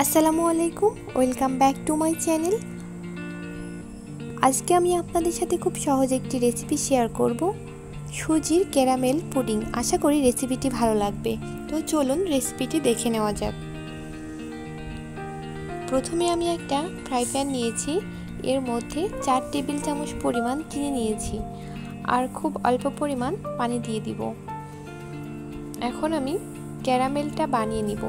আসসালামু আলাইকুম, welcome back to my channel. আজকে আমি আপনাদের সাথে খুব সহজ একটি রেসিপি শেয়ার করব, সুজির ক্যারামেল পুডিং। আশা করি রেসিপিটি ভালো লাগবে। তো চলুন রেসিপিটি দেখে নেওয়া যাক। প্রথমে আমি একটা ফ্রাই প্যান নিয়েছি, এর মধ্যে 4 টেবিল চামচ পরিমাণ চিনি নিয়েছি আর খুব অল্প পরিমাণ পানি দিয়ে দিব। এখন আমি ক্যারামেলটা বানিয়ে নিব।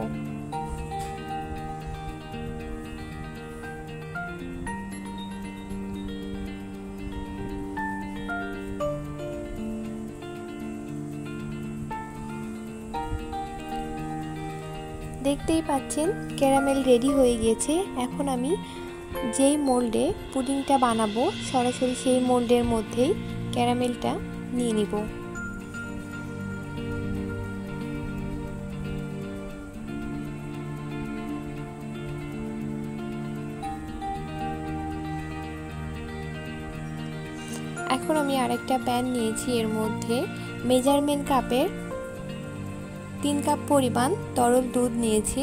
দেখতেই পাচ্ছেন ক্যারামেল রেডি হয়ে গিয়েছে। এখন আমি যেই মোল্ডে পুডিংটা বানাবো সরাসরি সেই মোল্ডের মধ্যেই ক্যারামেলটা নিয়ে নিব। এখন আমি আরেকটা প্যান নিয়েছি, এর মধ্যে মেজারমেন্ট কাপের 3 কাপ পরিমাণ তরল দুধ নিয়েছি।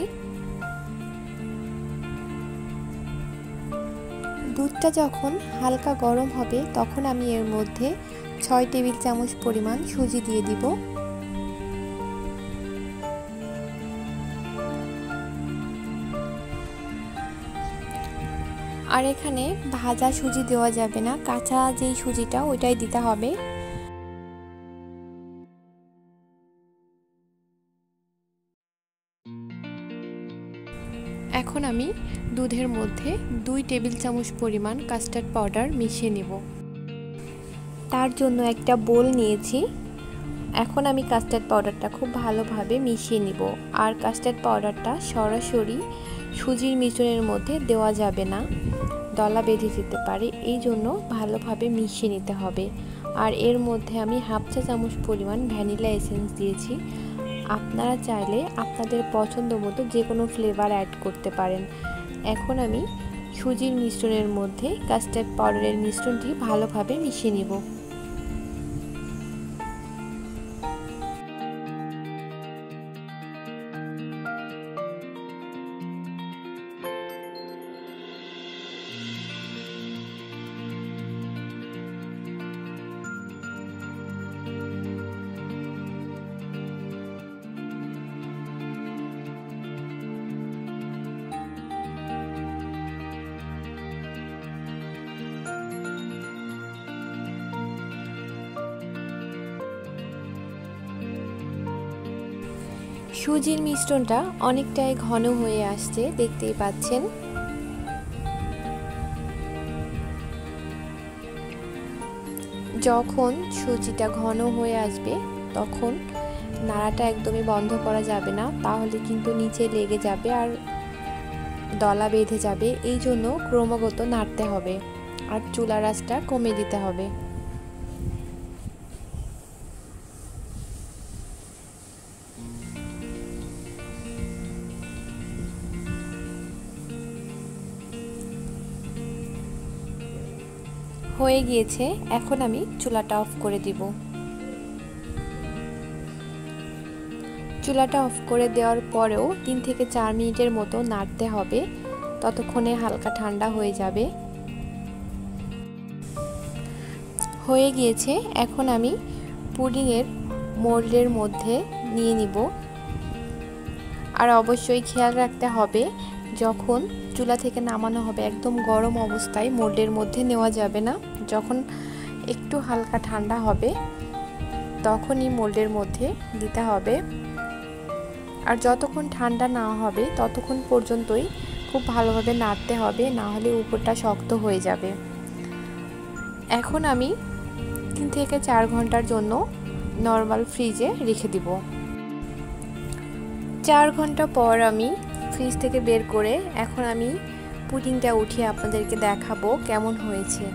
দুধটা যখন হালকা গরম হবে তখন আমি এর মধ্যে 6 টেবিল চামচ পরিমাণ সুজি দিয়ে দিব। আর এখানে ভাজা সুজি দেওয়া যাবে না, কাঁচা যেই সুজিটা ওইটাই দিতে হবে। এখন আমি দুধের মধ্যে 2 টেবিল চামচ পরিমাণ কাস্টার্ড পাউডার মিশিয়ে নেব। তার জন্য একটা বোল নিয়েছি। এখন আমি কাস্টার্ড পাউডারটা খুব ভালোভাবে মিশিয়ে নিব। আর কাস্টার্ড পাউডারটা সরাসরি সুজির মিশ্রণের মধ্যে দেওয়া যাবে না, দলা বেঁধে যেতে পারে, এই জন্য ভালোভাবে মিশিয়ে নিতে হবে। আর এর মধ্যে আমি হাফ চা চামচ পরিমাণ ভ্যানিলা এসেন্স দিয়েছি। আপনারা চাইলে আপনাদের পছন্দ মতো যে কোনো ফ্লেভার অ্যাড করতে পারেন। এখন আমি সুজির মিশ্রণের মধ্যে কাস্টার্ড পাউডারের মিশ্রণটি ভালোভাবে মিশিয়ে নিব। সুজির মিশ্রণটা অনেকটাই ঘন হয়ে আসছে, দেখতেই পাচ্ছেন। যখন সুজিটা ঘন হয়ে আসবে তখন নাড়াটা একদমই বন্ধ করা যাবে না, তাহলে কিন্তু নিচে লেগে যাবে আর দলা বেঁধে যাবে। এই জন্য ক্রমাগত নাড়তে হবে আর চুলার আঁচটা কমিয়ে দিতে হবে। হয়ে গিয়েছে, এখন আমি চুলাটা অফ করে দিব। চুলাটা অফ করে দেওয়ার পরেও 3 থেকে 4 মিনিটের মতো নাড়তে হবে, ততক্ষণে হালকা ঠান্ডা হয়ে যাবে। হয়ে গিয়েছে, এখন আমি পুডিংয়ের মোল্ডের মধ্যে নিয়ে নিব। আর অবশ্যই খেয়াল রাখতে হবে, যখন চুলা থেকে নামানো হবে একদম গরম অবস্থায় মোল্ডের মধ্যে নেওয়া যাবে না। যখন একটু হালকা ঠান্ডা হবে তখনই মোল্ডের মধ্যে দিতে হবে। আর যতক্ষণ ঠান্ডা না হবে ততক্ষণ পর্যন্তই খুব ভালোভাবে নাড়তে হবে, না হলে উপরটা শক্ত হয়ে যাবে। এখন আমি 3 থেকে 4 ঘন্টার জন্য নর্মাল ফ্রিজে রেখে দিব। 4 ঘন্টা পর আমি ফ্রিজ থেকে বের করে এখন আমি পুডিংটা উঠিয়ে আপনাদেরকে দেখাবো কেমন হয়েছে।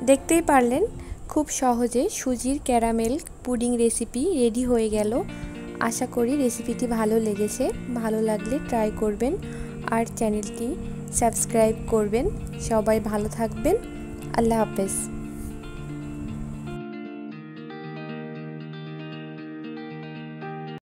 দেখতেই পারলেন খুব সহজে সুজির ক্যারামেল পুডিং রেসিপি রেডি হয়ে গেল। আশা করি রেসিপিটি ভালো লেগেছে। ভালো লাগলে ট্রাই করবেন আর চ্যানেলটি সাবস্ক্রাইব করবেন। সবাই ভালো থাকবেন। আল্লাহ হাফেজ।